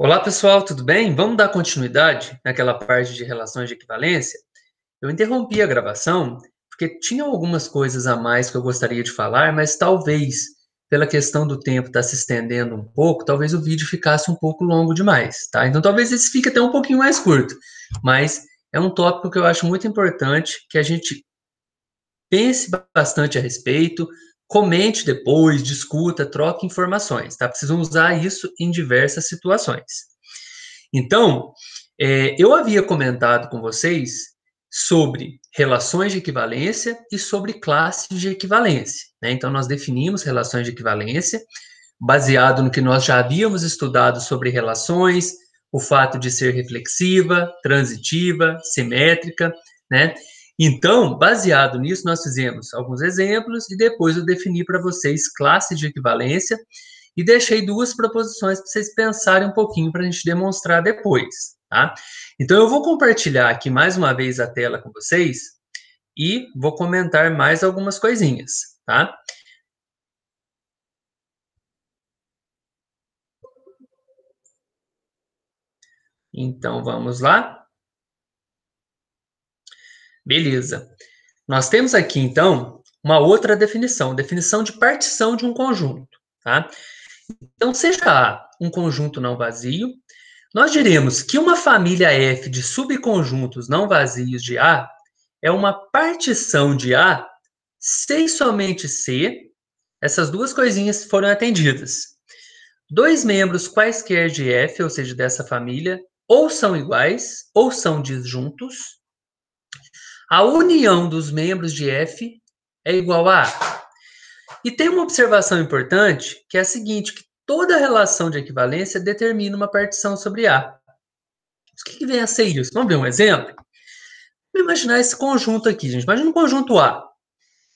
Olá, pessoal, tudo bem? Vamos dar continuidade naquela parte de relações de equivalência? Eu interrompi a gravação porque tinha algumas coisas a mais que eu gostaria de falar, mas talvez, pela questão do tempo estar se estendendo um pouco, talvez o vídeo ficasse um pouco longo demais, tá? Então talvez esse fique até um pouquinho mais curto, mas é um tópico que eu acho muito importante que a gente pense bastante a respeito, comente depois, discuta, troque informações, tá? Precisam usar isso em diversas situações. Então, eu havia comentado com vocês sobre relações de equivalência e sobre classes de equivalência, né? Então, nós definimos relações de equivalência baseado no que nós já havíamos estudado sobre relações, o fato de ser reflexiva, transitiva, simétrica, né? Então, baseado nisso, nós fizemos alguns exemplos e depois eu defini para vocês classes de equivalência e deixei duas proposições para vocês pensarem um pouquinho para a gente demonstrar depois, tá? Então, eu vou compartilhar aqui mais uma vez a tela com vocês e vou comentar mais algumas coisinhas, tá? Então, vamos lá? Beleza. Nós temos aqui, então, uma outra definição, definição de partição de um conjunto, tá? Então, seja A um conjunto não vazio, nós diremos que uma família F de subconjuntos não vazios de A é uma partição de A se e somente se essas duas coisinhas foram atendidas. Dois membros quaisquer de F, ou seja, dessa família, ou são iguais ou são disjuntos. A união dos membros de F é igual a A. E tem uma observação importante, que é a seguinte, que toda relação de equivalência determina uma partição sobre A. O que vem a ser isso? Vamos ver um exemplo? Vamos imaginar esse conjunto aqui, gente. Imagina um conjunto A.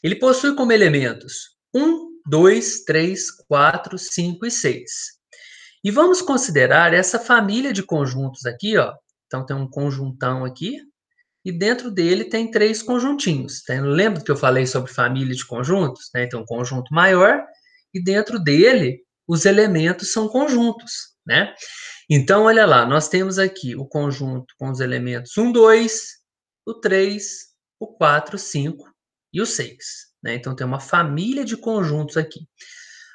Ele possui como elementos 1, 2, 3, 4, 5 e 6. E vamos considerar essa família de conjuntos aqui, ó. Então tem um conjuntão aqui, e dentro dele tem três conjuntinhos. Tá? Lembra que eu falei sobre família de conjuntos? Né? Então, um conjunto maior, e dentro dele os elementos são conjuntos, né? Então, olha lá, nós temos aqui o conjunto com os elementos 1, 2, o 3, o 4, 5 e o 6. Né? Então, tem uma família de conjuntos aqui.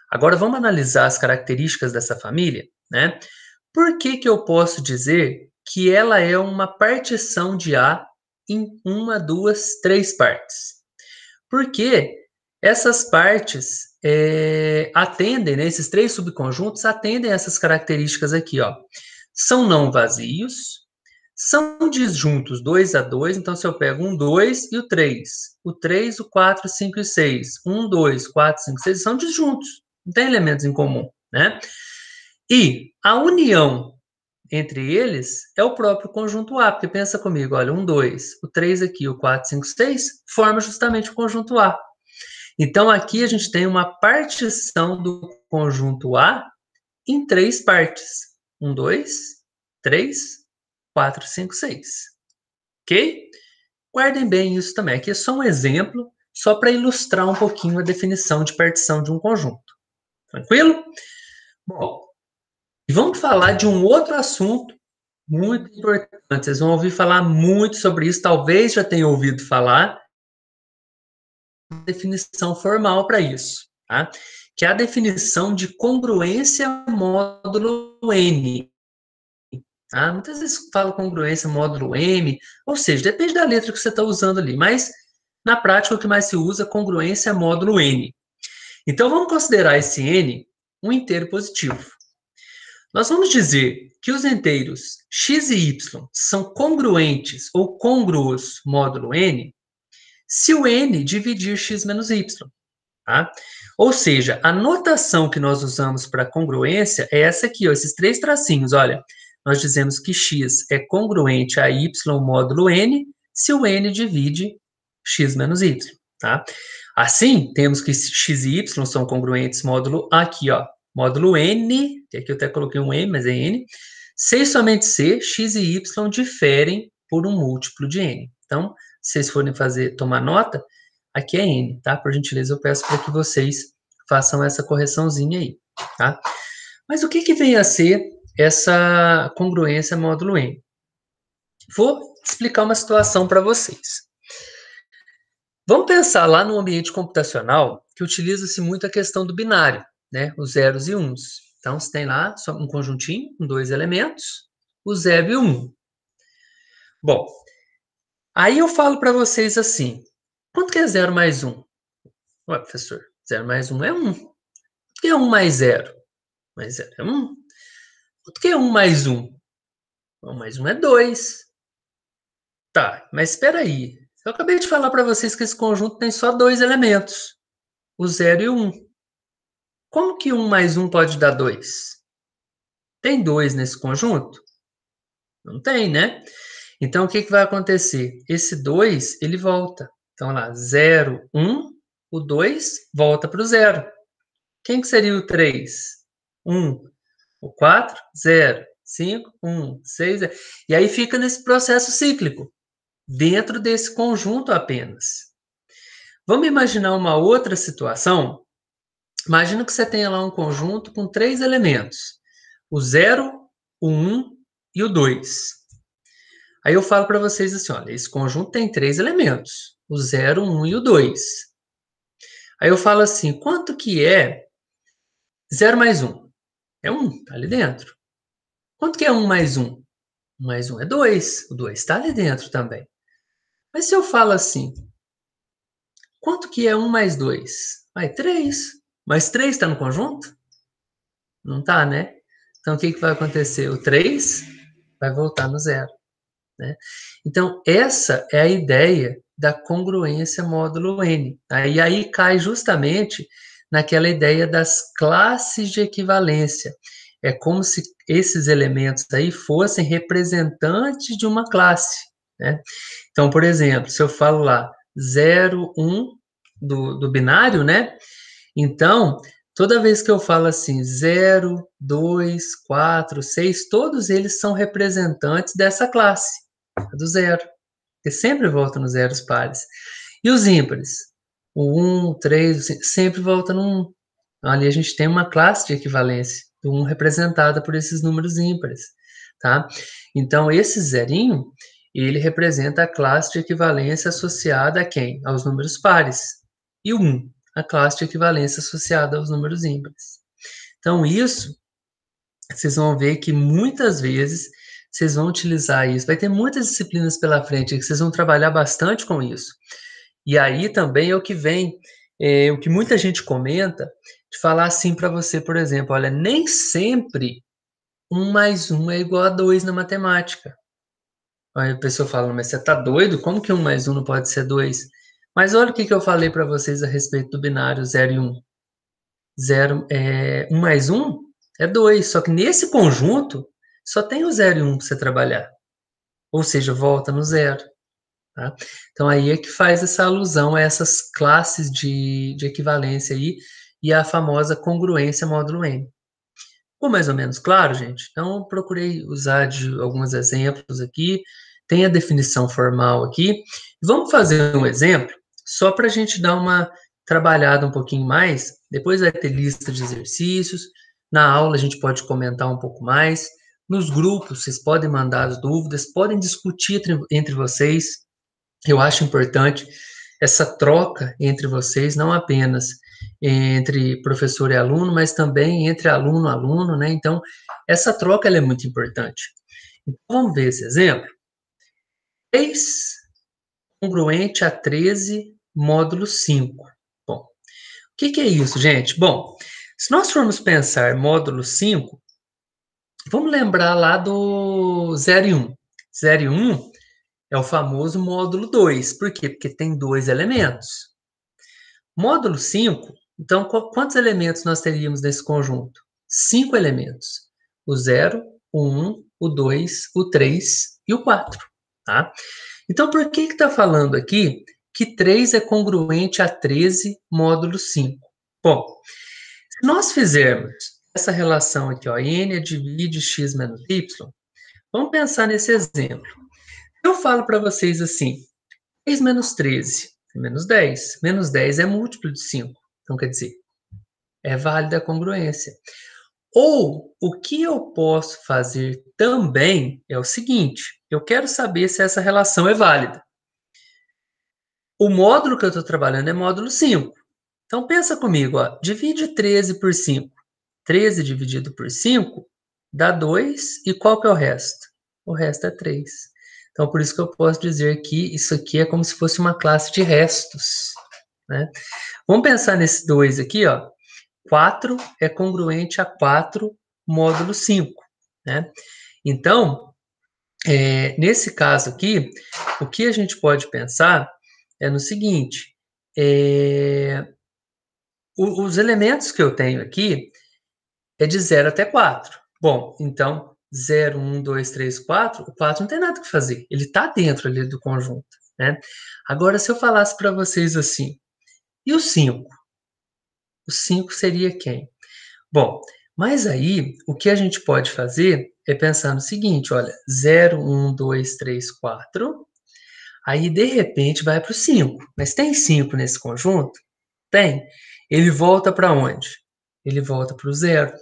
Agora, vamos analisar as características dessa família, né? Por que que eu posso dizer que ela é uma partição de A em uma, duas, três partes? Porque essas partes atendem, né, esses três subconjuntos atendem essas características aqui, ó. São não vazios, são disjuntos 2 a 2, então se eu pego um 2 e o 3, o 4, 5 e 6, 1, 2, 4, 5, 6, são disjuntos, não tem elementos em comum, né? E a união entre eles é o próprio conjunto A, porque pensa comigo, olha, 1, 2, o 3 aqui, o 4, 5, 6, forma justamente o conjunto A. Então, aqui a gente tem uma partição do conjunto A em três partes. 1, 2, 3, 4, 5, 6. Ok? Guardem bem isso também. Aqui é só um exemplo, só para ilustrar um pouquinho a definição de partição de um conjunto. Tranquilo? Bom, e vamos falar de um outro assunto muito importante. Vocês vão ouvir falar muito sobre isso, talvez já tenham ouvido falar, definição formal para isso, tá? Que é a definição de congruência módulo N. Tá? Muitas vezes fala congruência módulo M, ou seja, depende da letra que você está usando ali, mas na prática o que mais se usa é congruência módulo N. Então vamos considerar esse N um inteiro positivo. Nós vamos dizer que os inteiros x e y são congruentes ou congruos módulo N se o N dividir x menos y. Tá? Ou seja, a notação que nós usamos para congruência é essa aqui, ó, esses três tracinhos. Olha, nós dizemos que x é congruente a y módulo n se o n divide x menos y. Tá? Assim, temos que x e y são congruentes módulo aqui, ó, módulo n, que aqui eu até coloquei um m, mas é n, se e somente se, x e y diferem por um múltiplo de n. Então, se vocês forem tomar nota, aqui é n, tá? Por gentileza, eu peço para que vocês façam essa correçãozinha aí, tá? Mas o que que vem a ser essa congruência módulo N. Vou explicar uma situação para vocês. Vamos pensar lá no ambiente computacional, que utiliza-se muito a questão do binário, né? Os zeros e uns. Então, você tem lá só um conjuntinho com dois elementos, o 0 e o 1. Bom, aí eu falo para vocês assim, quanto que é 0 mais 1? Ué, professor, 0 mais 1 é 1. Quanto que é 1 mais 0? Mais 0 é 1. Quanto que é 1 mais 1? 1 mais 1 é 2. Tá, mas espera aí. Eu acabei de falar para vocês que esse conjunto tem só dois elementos, o 0 e o 1. Como que 1 mais 1 pode dar 2? Tem 2 nesse conjunto? Não tem, né? Então, o que vai acontecer? Esse 2, ele volta. Então, lá, 0, 1, o 2 volta para o 0. Quem que seria o 3? 1. O 4, 0. 5, 1. 6, 0. E aí fica nesse processo cíclico, dentro desse conjunto apenas. Vamos imaginar uma outra situação? Imagina que você tenha lá um conjunto com 3 elementos. O 0, o 1 e o 2. Aí eu falo para vocês assim, olha, esse conjunto tem 3 elementos, o 0, o 1 e o 2. Aí eu falo assim, quanto que é 0 mais 1? É 1, tá ali dentro. Quanto que é 1 mais 1? 1 mais 1 é 2, o 2 está ali dentro também. Mas se eu falo assim, quanto que é 1 mais 2? Vai, 3. Mas 3 está no conjunto? Não está, né? Então, o que vai acontecer? O 3 vai voltar no 0. Né? Então, essa é a ideia da congruência módulo N. E aí cai justamente naquela ideia das classes de equivalência. É como se esses elementos aí fossem representantes de uma classe. Né? Então, por exemplo, se eu falo lá 0, 1 do binário, né? Então, toda vez que eu falo assim 0, 2, 4, 6, todos eles são representantes dessa classe, do 0. Porque sempre volta nos zeros pares. E os ímpares? O 1, o 3, o 5, sempre volta no 1. Ali a gente tem uma classe de equivalência, do 1 representada por esses números ímpares. Tá? Então, esse zerinho, ele representa a classe de equivalência associada a quem? Aos números pares. E o 1, a classe de equivalência associada aos números ímpares. Então, isso, vocês vão ver que muitas vezes vocês vão utilizar isso. Vai ter muitas disciplinas pela frente que vocês vão trabalhar bastante com isso. E aí também é o que vem, o que muita gente comenta, de falar assim para você, por exemplo, olha, nem sempre 1 mais 1 é igual a 2 na matemática. Aí a pessoa fala, mas você tá doido? Como que 1 mais 1 não pode ser 2? Mas olha o que eu falei para vocês a respeito do binário 0 e 1. 1 mais 1 é 2, só que nesse conjunto só tem o 0 e 1 para você trabalhar. Ou seja, volta no 0. Tá? Então aí é que faz essa alusão a essas classes de equivalência aí e a famosa congruência módulo N. Ficou mais ou menos claro, gente? Então eu procurei usar de alguns exemplos aqui, tem a definição formal aqui. Vamos fazer um exemplo, só para a gente dar uma trabalhada um pouquinho mais, depois vai ter lista de exercícios, na aula a gente pode comentar um pouco mais, nos grupos vocês podem mandar as dúvidas, podem discutir entre vocês, eu acho importante essa troca entre vocês, não apenas entre professor e aluno, mas também entre aluno e aluno, né? Então, essa troca ela é muito importante. Então, vamos ver esse exemplo. 3 congruente a 13 módulo 5. Bom, o que é isso, gente? Bom, se nós formos pensar módulo 5, vamos lembrar lá do 0 e 1. 0 e 1 é o famoso módulo 2. Por quê? Porque tem dois elementos. Módulo 5, então, quantos elementos nós teríamos nesse conjunto? 5 elementos. O 0, o 1, o 2, o 3 e o 4. Tá? Então, por que está falando aqui que 3 é congruente a 13 módulo 5? Bom, se nós fizermos essa relação aqui, ó, n divide x menos y, vamos pensar nesse exemplo. Eu falo para vocês assim, 3 menos 13 é menos 10. Menos 10 é múltiplo de 5. Então, quer dizer, é válida a congruência. Ou, o que eu posso fazer também é o seguinte, eu quero saber se essa relação é válida. O módulo que eu estou trabalhando é módulo 5. Então, pensa comigo, ó, divide 13 por 5. 13 dividido por 5 dá 2, e qual que é o resto? O resto é 3. Então, por isso que eu posso dizer que isso aqui é como se fosse uma classe de restos, né? Vamos pensar nesse 2 aqui, ó. 4 é congruente a 4 módulo 5, né? Então, nesse caso aqui, o que a gente pode pensar é no seguinte, os elementos que eu tenho aqui é de 0 até 4. Bom, então, 0, 1, 2, 3, 4, o 4 não tem nada que fazer, ele está dentro ali do conjunto, né? Agora, se eu falasse para vocês assim, e o 5? O 5 seria quem? Bom, mas aí, o que a gente pode fazer é pensar no seguinte, olha, 0, 1, 2, 3, 4, aí, de repente, vai para o 5. Mas tem 5 nesse conjunto? Tem. Ele volta para onde? Ele volta para o 0.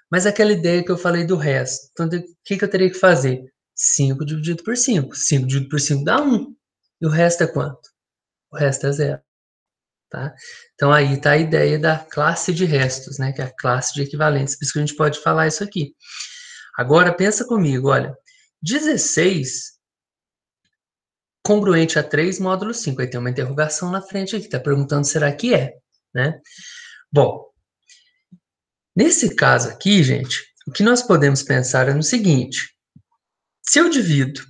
Mas aquela ideia que eu falei do resto, então, o que eu teria que fazer? 5 dividido por 5. 5 dividido por 5 dá 1. E o resto é quanto? O resto é 0. Tá? Então, aí está a ideia da classe de restos, né? Que é a classe de equivalência. Por isso que a gente pode falar isso aqui. Agora, pensa comigo, olha. 16 congruente a 3 módulo 5. Aí tem uma interrogação na frente aqui. Está perguntando, será que é? Né? Bom, nesse caso aqui, gente, o que nós podemos pensar é no seguinte. Se eu divido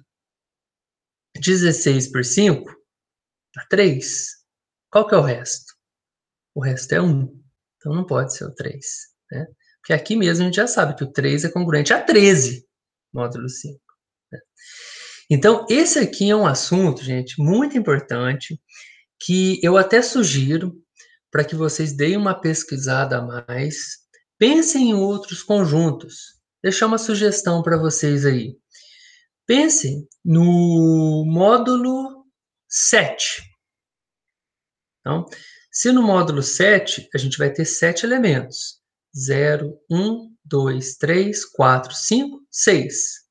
16 por 5, dá 3. Qual que é o resto? O resto é 1. Então não pode ser o 3. Né? Porque aqui mesmo a gente já sabe que o 3 é congruente a 13, módulo 5. Né? Então, esse aqui é um assunto, gente, muito importante, que eu até sugiro para que vocês deem uma pesquisada a mais, pensem em outros conjuntos. Deixar uma sugestão para vocês aí. Pensem no módulo 7. Então, se no módulo 7 a gente vai ter 7 elementos. 0, 1, 2, 3, 4, 5, 6.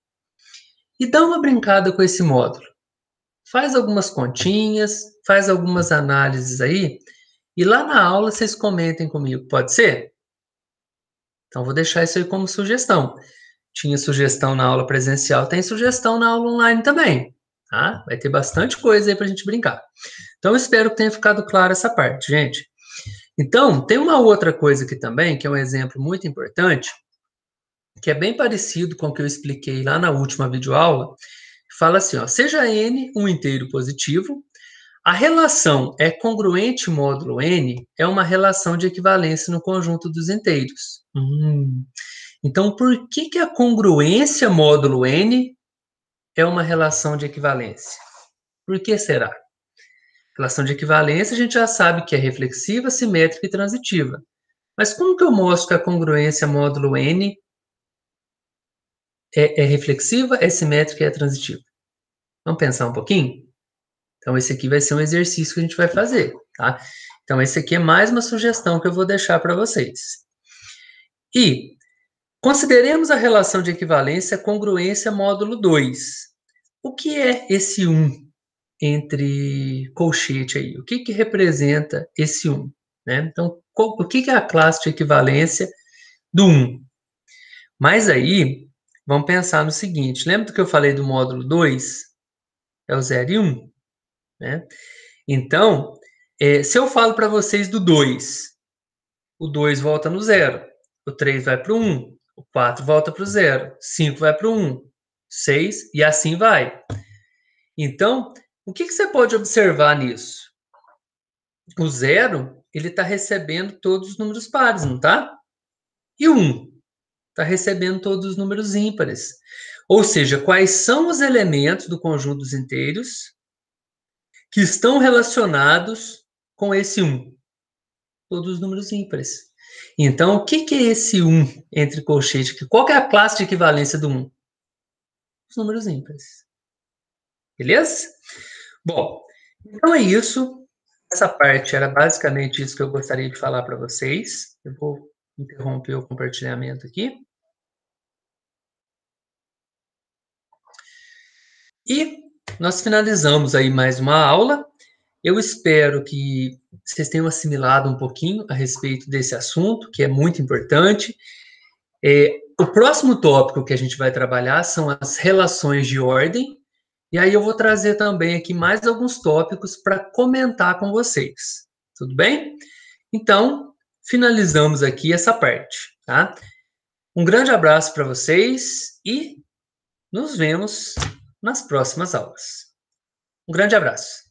E dá uma brincada com esse módulo. Faz algumas continhas, faz algumas análises aí, e lá na aula vocês comentem comigo, pode ser? Então, vou deixar isso aí como sugestão. Tinha sugestão na aula presencial, tem sugestão na aula online também. Tá? Vai ter bastante coisa aí para a gente brincar. Então, espero que tenha ficado claro essa parte, gente. Então, tem uma outra coisa aqui também, que é um exemplo muito importante, que é bem parecido com o que eu expliquei lá na última videoaula, que fala assim, ó, seja n um inteiro positivo, a relação é congruente módulo n é uma relação de equivalência no conjunto dos inteiros. Então, por que a congruência módulo n é uma relação de equivalência? Por que será? Relação de equivalência a gente já sabe que é reflexiva, simétrica e transitiva. Mas como que eu mostro que a congruência módulo n é reflexiva, é simétrica e é transitiva? Vamos pensar um pouquinho? Então, esse aqui vai ser um exercício que a gente vai fazer, tá? Então, esse aqui é mais uma sugestão que eu vou deixar para vocês. E consideremos a relação de equivalência congruência módulo 2. O que é esse 1 entre colchete aí? O que representa esse 1? Né? Então, o que é a classe de equivalência do 1? Mas aí, vamos pensar no seguinte, lembra do que eu falei do módulo 2? É o 0 e 1, né? Então, se eu falo para vocês do 2, o 2 volta no 0, o 3 vai para o 1, o 4 volta para o 0, 5 vai para o 1, 6 e assim vai. Então, o que você pode observar nisso? O 0, ele está recebendo todos os números pares, não está? E o 1 está recebendo todos os números ímpares. Ou seja, quais são os elementos do conjunto dos inteiros que estão relacionados com esse 1? Todos os números ímpares. Então, o que é esse 1 entre colchete? Qual que é a classe de equivalência do 1? Os números ímpares. Beleza? Bom, então é isso. Essa parte era basicamente isso que eu gostaria de falar para vocês. Eu vou interromper o compartilhamento aqui. E nós finalizamos aí mais uma aula. Eu espero que vocês tenham assimilado um pouquinho a respeito desse assunto, que é muito importante. O próximo tópico que a gente vai trabalhar são as relações de ordem, e aí eu vou trazer também aqui mais alguns tópicos para comentar com vocês. Tudo bem? Então, finalizamos aqui essa parte, tá? Um grande abraço para vocês e nos vemos nas próximas aulas. Um grande abraço.